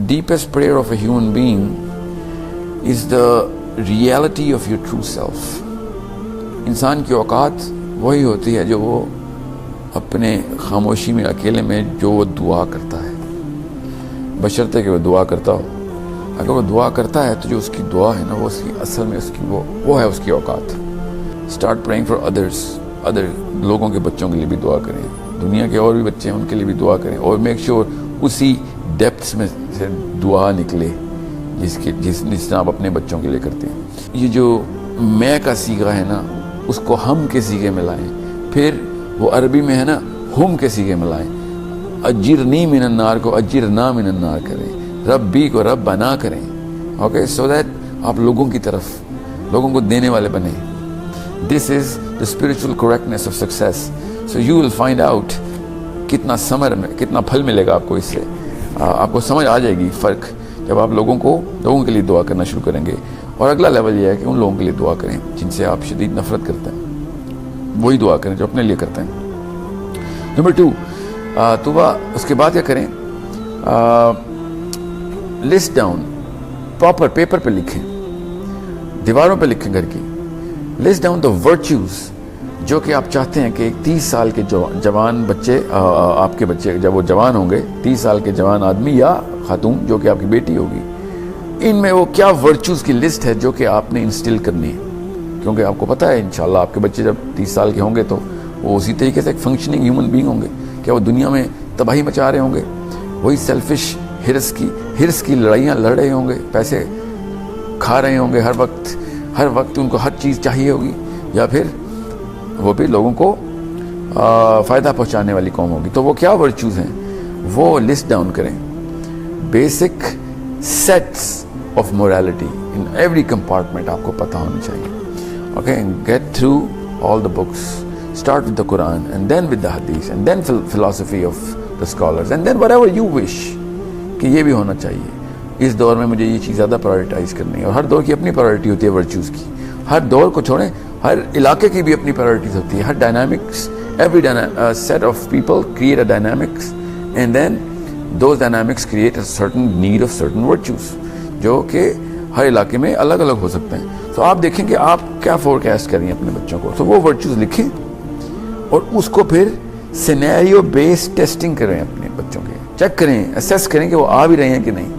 deepest prayer of a human being is the reality of your true self. इंसान की औकात वही होती है जो वो अपने खामोशी में, अकेले में जो वो दुआ करता है, बशर्ते कि वो दुआ करता हो। अगर वो दुआ करता है तो जो उसकी दुआ है ना, वो उसकी असल में उसकी वो है उसकी औकात। Start praying for others, other लोगों के बच्चों के लिए भी दुआ करें, दुनिया के और भी बच्चे हैं उनके लिए भी दुआ करें, और मेक श्योर उसी डेप्थ्स में से दुआ निकले जिस आप अपने बच्चों के लिए करते हैं। ये जो मैं का सीगा है ना, उसको हम के सीगे में लाएं, फिर वो अरबी में है ना, हम के सीगे में लाएं। अजिरनी मिनन्नार को अजिरना मिनन्नार करें, रब्बी को रब बना करें। ओके, सो दैट आप लोगों की तरफ, लोगों को देने वाले बने। This is the spiritual correctness of success. So you will find out कितना समर में कितना फल मिलेगा आपको। इससे आपको समझ आ जाएगी फ़र्क जब आप लोगों के लिए दुआ करना शुरू करेंगे। और अगला लेवल यह है कि उन लोगों के लिए दुआ करें जिनसे आप शदीद नफरत करते हैं, वही दुआ करें जो अपने लिए करते हैं। नंबर 2, तौबा। उसके बाद क्या करें? लिस्ट डाउन, प्रॉपर पेपर पे लिखें, दीवारों पे लिखें घर की। लिस्ट डाउन द वर्च्यूज जो कि आप चाहते हैं कि 30 साल के जवान बच्चे, आपके बच्चे जब वो जवान होंगे, 30 साल के जवान आदमी या खातून जो कि आपकी बेटी होगी, इनमें वो क्या वर्च्यूज की लिस्ट है जो कि आपने इंस्टिल करनी है। क्योंकि आपको पता है इंशाल्लाह आपके बच्चे जब 30 साल के होंगे तो वो उसी तरीके से एक फंक्शनिंग ह्यूमन बीइंग होंगे। क्या वो दुनिया में तबाही मचा रहे होंगे? वही सेल्फिश हिर्स की लड़ाइयाँ लड़ रहे होंगे, पैसे खा रहे होंगे हर वक्त उनको हर चीज़ चाहिए होगी, या फिर वो भी लोगों को फ़ायदा पहुंचाने वाली कौम होगी। तो वो क्या वर्च्यूज़ हैं वो लिस्ट डाउन करें। Basic sets of morality in every compartment आपको पता होनी चाहिए। Okay, get through all the books, start with the Quran and then with the Hadith and then philosophy of the scholars and then whatever you wish कि ये भी होना चाहिए। इस दौर में मुझे ये चीज़ ज़्यादा प्रायोरिटाइज करनी है। और हर दौर की अपनी प्रायोरिटी होती है वर्च्यूज़ की। हर दौर को छोड़ें, हर इलाके की भी अपनी प्रायोरिटीज होती है। हर dynamics, every set of people create a dynamics and then those dynamics create a certain need of certain virtues जो कि हर इलाके में अलग अलग हो सकते हैं। तो आप देखें कि आप क्या फोरकास्ट करेंगे अपने बच्चों को, तो वो वर्च्यूज लिखें और उसको फिर सिनेरियो बेस्ड टेस्टिंग करें अपने बच्चों के, चेक करें, असेस करें कि वो आ भी रहे हैं कि नहीं।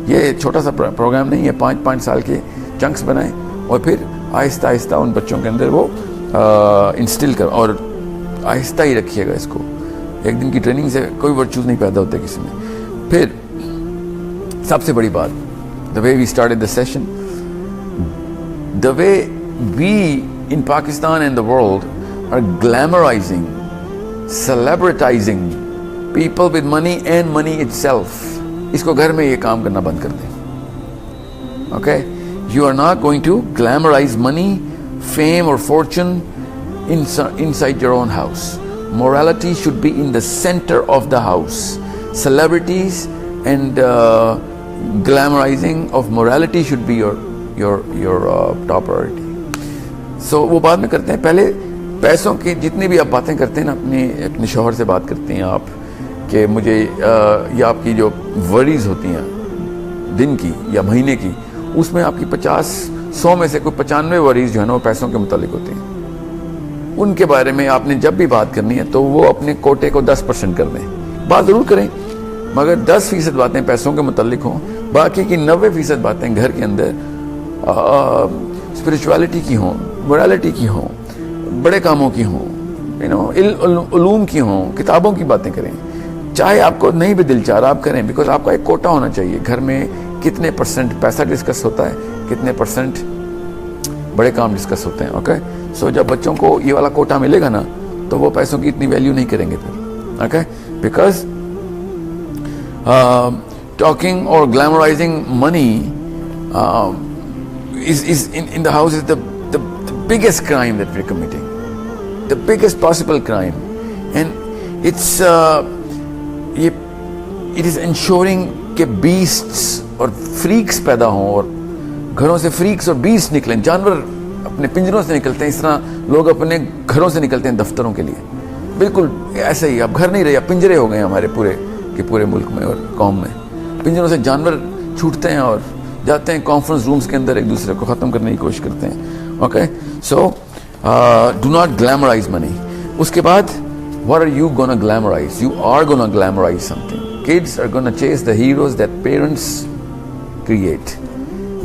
ये छोटा सा प्रोग्राम नहीं है, 5-5 साल के चंक्स बनाएं और फिर आहिस्ता आहिस्ता उन बच्चों के अंदर वो इंस्टिल कर, और आहिस्ता ही रखिएगा इसको। एक दिन की ट्रेनिंग से कोई वर्च्यूज नहीं पैदा होते किसी में। फिर सबसे बड़ी बात, the way we started the session, the way we in Pakistan and the world are glamorising, celebritising people with money and money itself. इसको घर में ये काम करना बंद कर दें। Okay, you are not going to glamorize money, fame or fortune inside your own house. Morality should be in the center of the house. Celebrities and glamorizing of morality should be your top priority. So वो बाद में करते हैं। पहले पैसों की जितनी भी आप बातें करते हैं ना, अपने शौहर से बात करते हैं आप कि मुझे या आपकी जो वरीज होती हैं दिन की या महीने की, उसमें आपकी 50-100 में से कोई 95 वरीज जो है ना वो पैसों के मुतालिक होते हैं। उनके बारे में आपने जब भी बात करनी है तो वो अपने कोटे को 10% कर दें। बात ज़रूर करें मगर 10% बातें पैसों के मुतालिक हों, बाकी की 90% बातें घर के अंदर स्पिरिचुअलिटी की हों, मोरालिटी की हों, बड़े कामों की हों, उलूम की हों, किताबों की बातें करें। चाहे आपको नहीं भी दिल चाह रहा आप करें, बिकॉज आपका एक कोटा होना चाहिए। घर में कितने % पैसा डिस्कस होता है, कितने % बड़े काम डिस्कस होते हैं। ओके, सो जब बच्चों को ये वाला कोटा मिलेगा ना तो वो पैसों की इतनी वैल्यू नहीं करेंगे फिर। ओके, बिकॉज टॉकिंग और glamorising money is in the house is the biggest crime that we're committing, the biggest possible crime, and it is ensuring कि beasts और freaks पैदा हों और घरों से freaks और beasts निकलें। जानवर अपने पिंजरों से निकलते हैं, इस तरह लोग अपने घरों से निकलते हैं दफ्तरों के लिए। बिल्कुल ऐसे ही अब घर नहीं रहे, अब पिंजरे हो गए हमारे पूरे के पूरे मुल्क में और कौम में। पिंजरों से जानवर छूटते हैं और जाते हैं कॉन्फ्रेंस रूम्स के अंदर एक दूसरे को ख़त्म करने की कोशिश करते हैं. Okay, so do not glamorise money. उसके बाद what are you gonna glamorize? You are gonna glamorize something. Kids are gonna chase the heroes that parents create.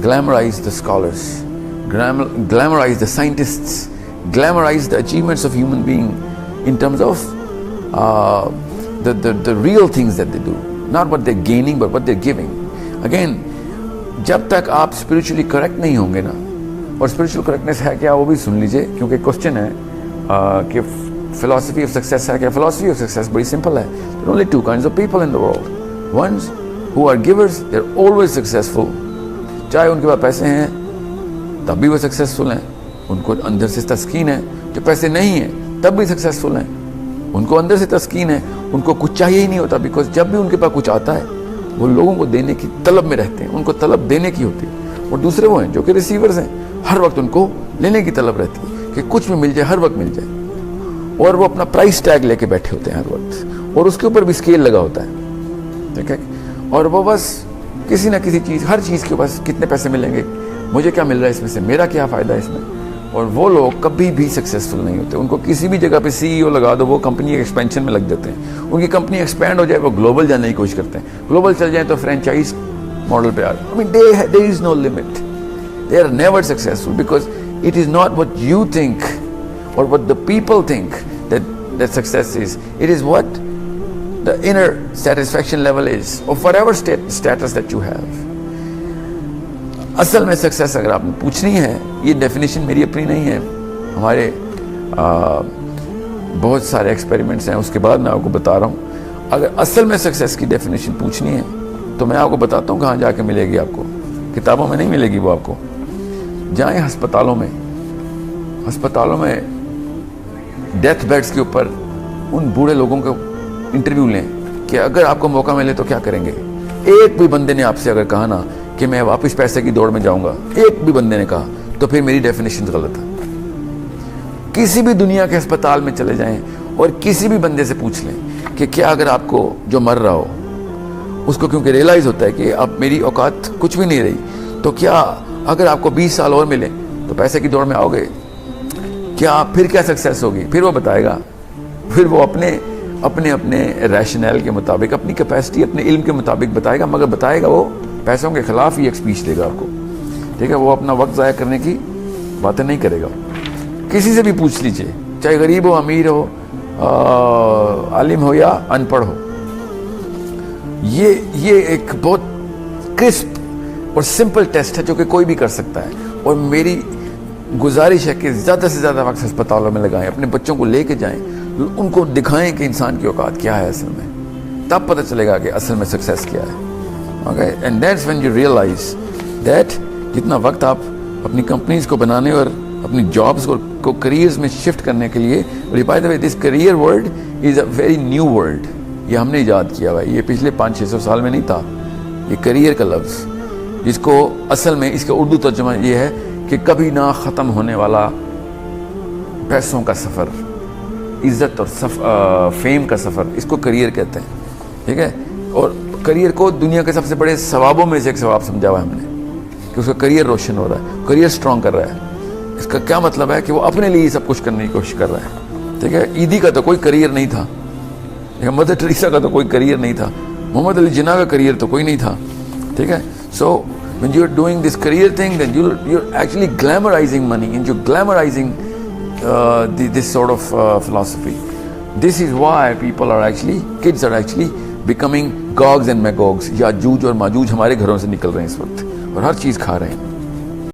Glamorize the scholars, glamorize the scientists, glamorize the achievements of human being in terms of the real things that they do, not what they're gaining but what they're giving. Again, जब तक आप spiritually correct नहीं होंगे ना, और spiritual correctness है क्या वो भी सुन लीजिए, क्योंकि क्वेश्चन है कि philosophy of success है क्या. philosophy of success बड़ी simple है. there are only two kinds of people in the world. ones who are givers, they're always successful. चाहे उनके पास पैसे हैं तब भी वो सक्सेसफुल हैं, उनको अंदर से तस्कीन है. जो पैसे नहीं हैं तब भी सक्सेसफुल हैं, उनको अंदर से तस्कीन है, उनको कुछ चाहिए ही नहीं होता. बिकॉज जब भी उनके पास कुछ आता है वो लोगों को देने की तलब में रहते हैं, उनको तलब देने की होती है. और दूसरे वो हैं जो कि रिसीवर्स हैं, हर वक्त उनको लेने की तलब रहती है कि कुछ भी मिल जाए, हर वक्त मिल जाए. और वो अपना प्राइस टैग लेके बैठे होते हैं हर वक्त, और उसके ऊपर भी स्केल लगा होता है. ठीक है, और वो बस किसी ना किसी चीज़, हर चीज़ के पास कितने पैसे मिलेंगे, मुझे क्या मिल रहा है इसमें से, मेरा क्या फ़ायदा है इसमें. और वो लोग कभी भी सक्सेसफुल नहीं होते. उनको किसी भी जगह पे CEO लगा दो, वो कंपनी एक्सपेंशन में लग जाते हैं. उनकी कंपनी एक्सपैंड हो जाए वो ग्लोबल जाने की कोशिश करते हैं, ग्लोबल चल जाए तो फ्रेंचाइज मॉडल पे आ. I mean, there is no limit. They are never successful because it is not what you think or what the people think that success is. It is what the inner satisfaction level is of whatever status that you have. असल में success अगर आपने पूछनी है, ये definition मेरी अपनी नहीं है, हमारे बहुत सारे एक्सपेरिमेंट्स हैं, उसके बाद मैं आपको बता रहा हूँ. अगर असल में सक्सेस की डेफिनेशन पूछनी है तो मैं आपको बताता हूँ कहाँ जाके मिलेगी. आपको किताबों में नहीं मिलेगी वो. आपको जाएं अस्पतालों में डेथ बेड्स के ऊपर उन बूढ़े लोगों को इंटरव्यू लें कि अगर आपको मौका मिले तो क्या करेंगे. एक भी बंदे ने आपसे अगर कहा ना कि मैं वापस पैसे की दौड़ में जाऊंगा, एक भी बंदे ने कहा, तो फिर मेरी डेफिनेशन गलत है. किसी भी दुनिया के अस्पताल में चले जाएं और किसी भी बंदे से पूछ लें कि क्या अगर आपको जो मर रहा हो उसको, क्योंकि रियलाइज होता है कि अब मेरी औकात कुछ भी नहीं रही, तो क्या अगर आपको 20 साल और मिले तो पैसे की दौड़ में आओगे, क्या फिर क्या सक्सेस होगी. फिर वो बताएगा, फिर वो अपने रैशनल के मुताबिक, अपनी कैपेसिटी, अपने इल्म के मुताबिक बताएगा, मगर बताएगा वो पैसों के खिलाफ ही एक स्पीच देगा आपको. ठीक है, वो अपना वक्त ज़ाया करने की बातें नहीं करेगा. किसी से भी पूछ लीजिए, चाहे गरीब हो, अमीर हो, आलिम हो या अनपढ़ हो, ये एक बहुत क्रिस्प और सिंपल टेस्ट है जो कि कोई भी कर सकता है. और मेरी गुजारिश है कि ज़्यादा से ज़्यादा वक्त अस्पतालों में लगाएं, अपने बच्चों को लेके जाएं, उनको दिखाएं कि इंसान की औकात क्या है असल में. तब पता चलेगा कि असल में सक्सेस क्या है. Okay, and that's when you realise that जितना वक्त आप अपनी कंपनीज को बनाने और अपनी जॉब्स को करियर्स में शिफ्ट करने के लिए, by the way this career word is a very new word. ये हमने ईजाद किया हुआ है, ये पिछले 500-600 साल में नहीं था. ये करियर का लफ्ज़, जिसको असल में इसका उर्दू तर्जुमा ये है कि कभी ना ख़त्म होने वाला पैसों का सफ़र, इज़्ज़त और फेम का सफ़र, इसको करियर कहते हैं. ठीक है, और करियर को दुनिया के सबसे बड़े सवाबों में से एक सवाब समझा हुआ है हमने कि उसका करियर रोशन हो रहा है, करियर स्ट्रॉन्ग कर रहा है. इसका क्या मतलब है कि वो अपने लिए सब कुछ करने की कोशिश कर रहा है. ठीक है, ईदी का तो कोई करियर नहीं था, मदर टेरेसा का तो कोई करियर नहीं था, मोहम्मद अली जिन्ना का करियर तो कोई नहीं था. ठीक है, सो when you're doing this career thing, then you're actually glamorizing money and you're glamorizing this sort of philosophy. This is why kids are actually becoming Gogs and Magogs. Yajuj और माजूज हमारे घरों से निकल रहे हैं इस वक्त और हर चीज़ खा रहे हैं.